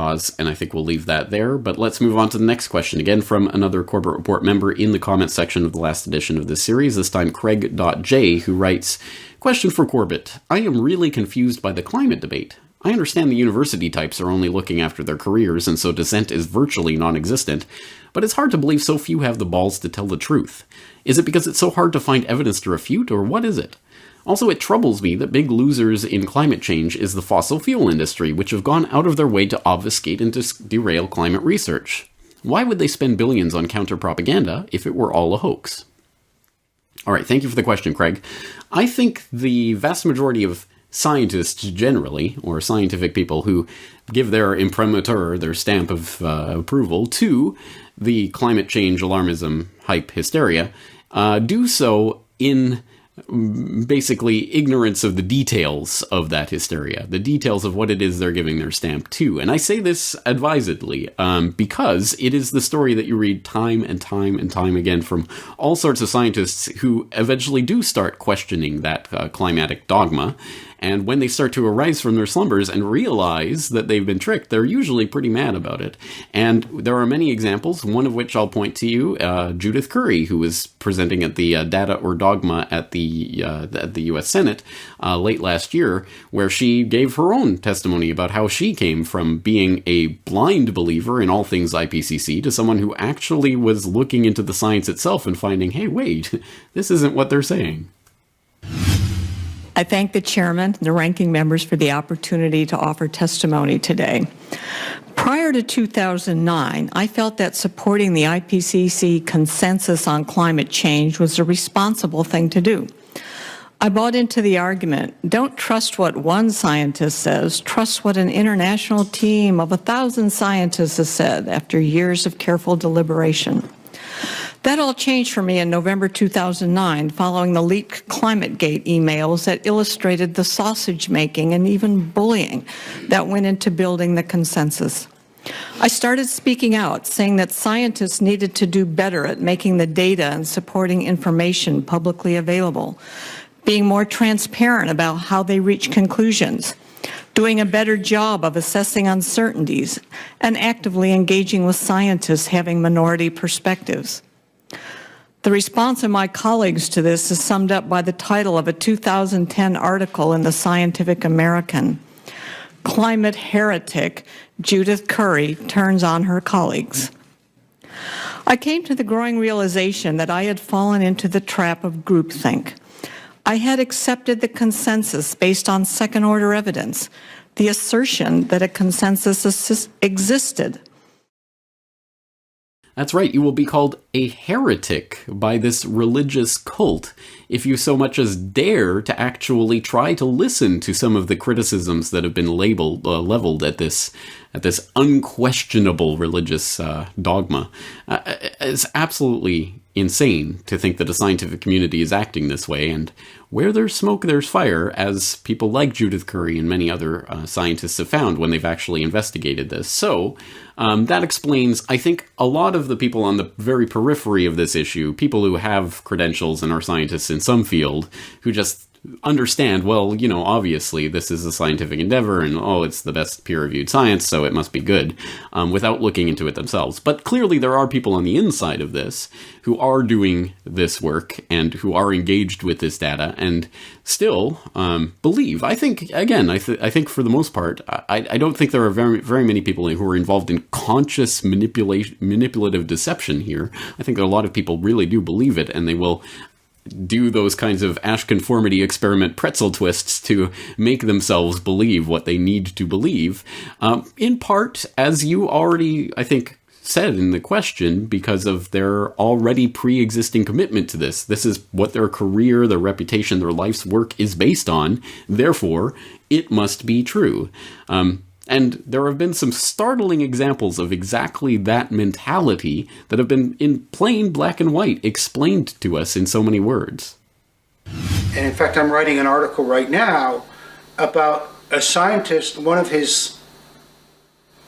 And I think we'll leave that there, but let's move on to the next question, again from another Corbett Report member in the comments section of the last edition of this series, this time Craig.J, who writes, question for Corbett. I am really confused by the climate debate. I understand the university types are only looking after their careers, and so dissent is virtually non-existent, but it's hard to believe so few have the balls to tell the truth. Is it because it's so hard to find evidence to refute, or what is it? Also, it troubles me that big losers in climate change is the fossil fuel industry, which have gone out of their way to obfuscate and derail climate research. Why would they spend billions on counter-propaganda if it were all a hoax? All right, thank you for the question, Craig. I think the vast majority of scientists generally, or scientific people who give their imprimatur, their stamp of approval to the climate change alarmism hype hysteria, do so in basically ignorance of the details of that hysteria, the details of what it is they're giving their stamp to. And I say this advisedly, because it is the story that you read time and time and time again from all sorts of scientists who eventually do start questioning that climatic dogma. And when they start to arise from their slumbers and realize that they've been tricked, they're usually pretty mad about it. And there are many examples, one of which I'll point to you, Judith Curry, who was presenting at the Data or Dogma at the U.S. Senate late last year, where she gave her own testimony about how she came from being a blind believer in all things IPCC to someone who actually was looking into the science itself and finding, hey, wait, this isn't what they're saying. I thank the chairman and the ranking members for the opportunity to offer testimony today. Prior to 2009, I felt that supporting the IPCC consensus on climate change was a responsible thing to do. I bought into the argument, don't trust what one scientist says, trust what an international team of 1,000 scientists has said after years of careful deliberation. That all changed for me in November 2009 following the leaked ClimateGate emails that illustrated the sausage making and even bullying that went into building the consensus. I started speaking out, saying that scientists needed to do better at making the data and supporting information publicly available, being more transparent about how they reach conclusions, doing a better job of assessing uncertainties, and actively engaging with scientists having minority perspectives. The response of my colleagues to this is summed up by the title of a 2010 article in the Scientific American. Climate Heretic Judith Curry turns on her colleagues. I came to the growing realization that I had fallen into the trap of groupthink. I had accepted the consensus based on second-order evidence, the assertion that a consensus existed. That's right, you will be called a heretic by this religious cult if you so much as dare to actually try to listen to some of the criticisms that have been leveled at this unquestionable religious dogma. It's absolutely insane to think that a scientific community is acting this way, and where there's smoke, there's fire, as people like Judith Curry and many other scientists have found when they've actually investigated this. So that explains, I think, a lot of the people on the very periphery of this issue, people who have credentials and are scientists in some field, who just understand, well, you know, obviously this is a scientific endeavor and, oh, it's the best peer-reviewed science, so it must be good, without looking into it themselves. But clearly there are people on the inside of this who are doing this work and who are engaged with this data and still believe. I think, again, I think for the most part, I don't think there are very, very many people who are involved in conscious manipulative deception here. I think that a lot of people really do believe it, and they will do those kinds of Asch conformity experiment pretzel twists to make themselves believe what they need to believe. In part, as you already, I think, said in the question, because of their already pre-existing commitment to this. This is what their career, their reputation, their life's work is based on. Therefore, it must be true. And there have been some startling examples of exactly that mentality that have been in plain black and white explained to us in so many words. And in fact, I'm writing an article right now about a scientist. One of his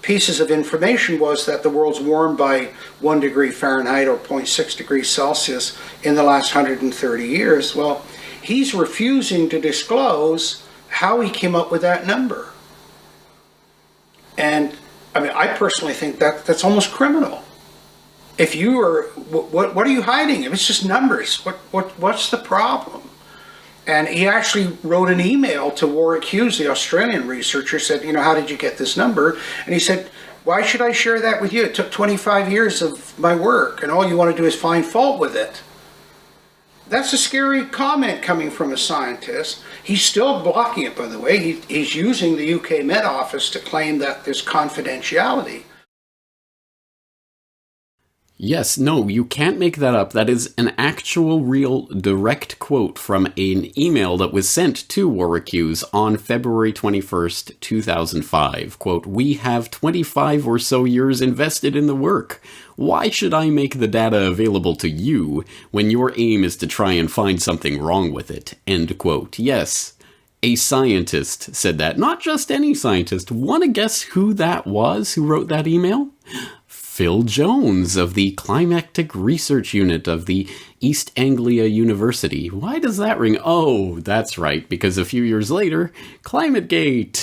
pieces of information was that the world's warmed by 1 degree Fahrenheit or 0.6 degrees Celsius in the last 130 years. Well, he's refusing to disclose how he came up with that number. And I mean, I personally think that's almost criminal. If you are, what are you hiding? If it's just numbers, what's the problem? And he actually wrote an email to Warwick Hughes, the Australian researcher, said, how did you get this number? And he said, why should I share that with you? It took 25 years of my work, and all you want to do is find fault with it. That's a scary comment coming from a scientist. He's still blocking it, by the way. He's using the UK Met Office to claim that there's confidentiality. Yes, no, you can't make that up. That is an actual, real, direct quote from an email that was sent to Warwick Hughes on February 21st, 2005. Quote, "We have 25 or so years invested in the work. Why should I make the data available to you when your aim is to try and find something wrong with it?" End quote. Yes, a scientist said that. Not just any scientist. Want to guess who that was who wrote that email? Phil Jones of the Climactic Research Unit of the East Anglia University. Why does that ring? Oh, that's right, because a few years later, ClimateGate.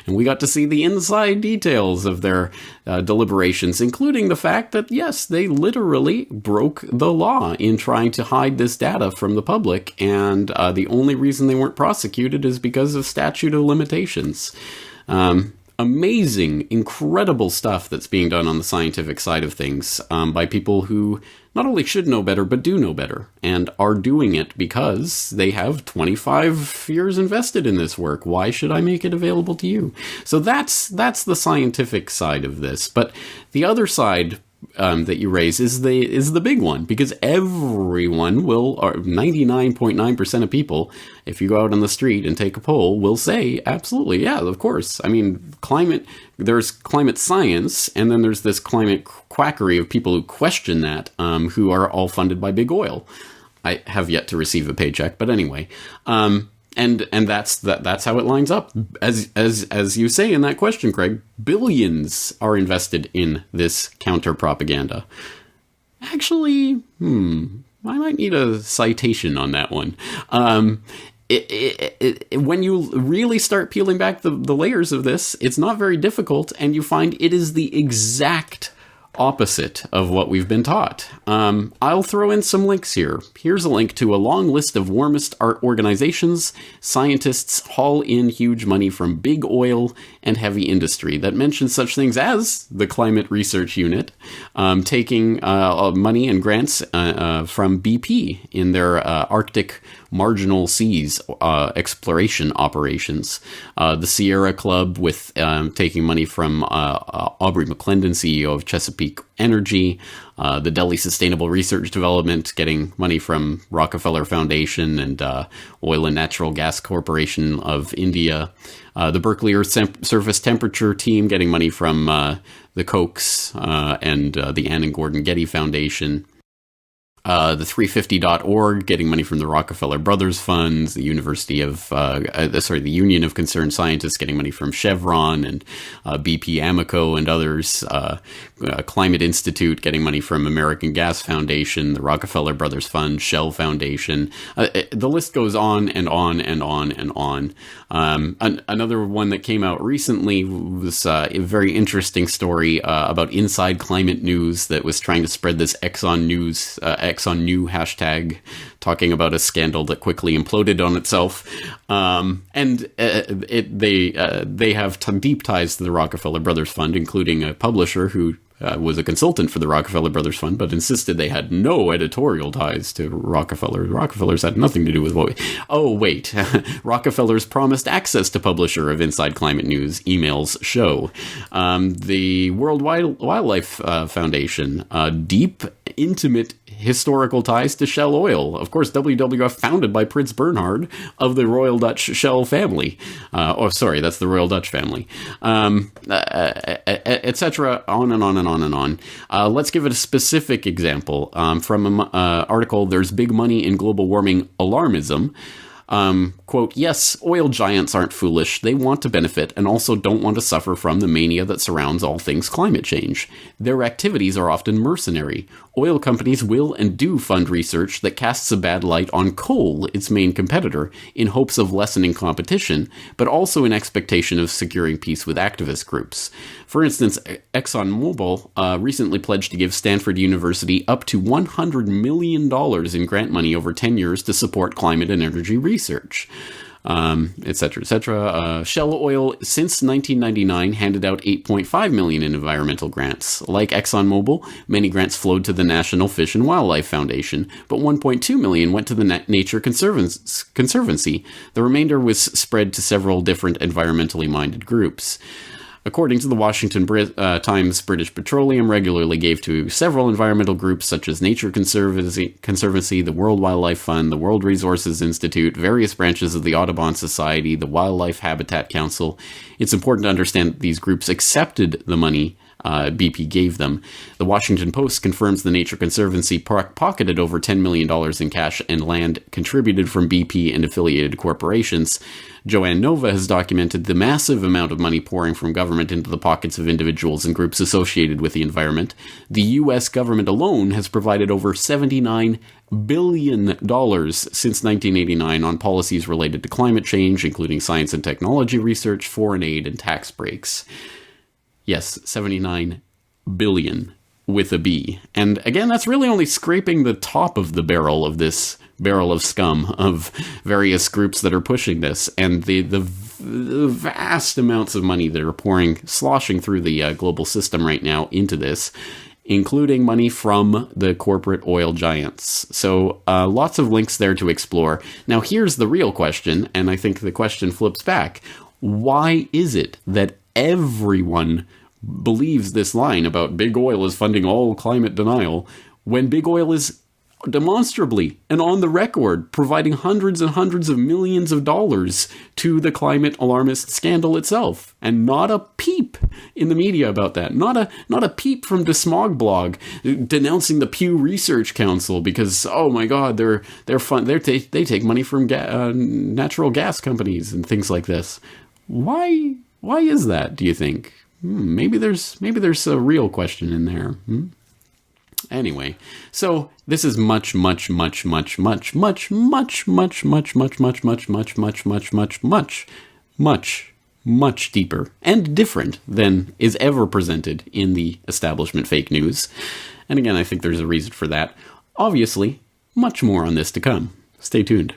And we got to see the inside details of their deliberations, including the fact that, yes, they literally broke the law in trying to hide this data from the public, and the only reason they weren't prosecuted is because of statute of limitations. Amazing, incredible stuff that's being done on the scientific side of things by people who not only should know better, but do know better, and are doing it because they have 25 years invested in this work. Why should I make it available to you? So that's the scientific side of this. But the other side that you raise is the big one, because everyone will, or 99.9% of people, if you go out on the street and take a poll, will say, absolutely, yeah, of course. I mean, there's climate science, and then there's this climate quackery of people who question that, who are all funded by big oil. I have yet to receive a paycheck, but anyway. And that's how it lines up. As you say in that question, Craig, billions are invested in this counter-propaganda. Actually, I might need a citation on that one. When you really start peeling back the layers of this, it's not very difficult, and you find it is the exact opposite of what we've been taught. I'll throw in some links here. Here's a link to a long list of warmist art organizations scientists haul in huge money from big oil and heavy industry that mentions such things as the Climate Research Unit, taking money and grants from BP in their Arctic marginal seas exploration operations. The Sierra Club with taking money from Aubrey McClendon, CEO of Chesapeake Energy. The Delhi Sustainable Research Development getting money from Rockefeller Foundation and Oil and Natural Gas Corporation of India. The Berkeley Earth Surface Temperature Team getting money from the Kochs and the Ann and Gordon Getty Foundation. The 350.org getting money from the Rockefeller Brothers Funds, the the Union of Concerned Scientists getting money from Chevron and BP Amoco and others, Climate Institute getting money from American Gas Foundation, the Rockefeller Brothers Fund, Shell Foundation. The list goes on and on and on and on. Another one that came out recently was a very interesting story about Inside Climate News that was trying to spread this Exxon New hashtag, talking about a scandal that quickly imploded on itself. They have deep ties to the Rockefeller Brothers Fund, including a publisher who was a consultant for the Rockefeller Brothers Fund, but insisted they had no editorial ties to Rockefeller. Rockefellers had nothing to do with Rockefeller's promised access to publisher of Inside Climate News emails show. The World Wildlife Foundation, deep, intimate historical ties to Shell Oil. Of course, WWF founded by Prince Bernhard of the Royal Dutch Shell family. That's the Royal Dutch family. Etc. On and on and on and on. Let's give it a specific example from an article, There's Big Money in Global Warming Alarmism. Quote, yes, oil giants aren't foolish. They want to benefit and also don't want to suffer from the mania that surrounds all things climate change. Their activities are often mercenary. Oil companies will and do fund research that casts a bad light on coal, its main competitor, in hopes of lessening competition, but also in expectation of securing peace with activist groups. For instance, ExxonMobil recently pledged to give Stanford University up to $100 million in grant money over 10 years to support climate and energy research. Et cetera, et cetera. Shell Oil, since 1999, handed out $8.5 million in environmental grants. Like ExxonMobil, many grants flowed to the National Fish and Wildlife Foundation, but $1.2 million went to the Nature Conservancy. The remainder was spread to several different environmentally minded groups. According to the Washington Times, British Petroleum regularly gave to several environmental groups such as Nature Conservancy, the World Wildlife Fund, the World Resources Institute, various branches of the Audubon Society, the Wildlife Habitat Council. It's important to understand that these groups accepted the money BP gave them. The Washington Post confirms the Nature Conservancy pocketed over $10 million in cash and land contributed from BP and affiliated corporations. Joanne Nova has documented the massive amount of money pouring from government into the pockets of individuals and groups associated with the environment. The U.S. government alone has provided over $79 billion since 1989 on policies related to climate change, including science and technology research, foreign aid, and tax breaks. Yes, 79 billion with a B. And again, that's really only scraping the top of the barrel of this barrel of scum of various groups that are pushing this. And the vast amounts of money that are sloshing through the global system right now into this, including money from the corporate oil giants. So lots of links there to explore. Now, here's the real question, and I think the question flips back. Why is it that everyone believes this line about big oil is funding all climate denial when big oil is demonstrably and on the record providing hundreds and hundreds of millions of dollars to the climate alarmist scandal itself, and not a peep in the media about that, not a peep from DeSmog blog denouncing the Pew Research Council because, oh my god, they take money from natural gas companies and things like this. Why is that, do you think? Maybe there's a real question in there. Anyway, so this is much deeper and different than is ever presented in the establishment fake news. And again, I think there's a reason for that. Obviously, much more on this to come. Stay tuned.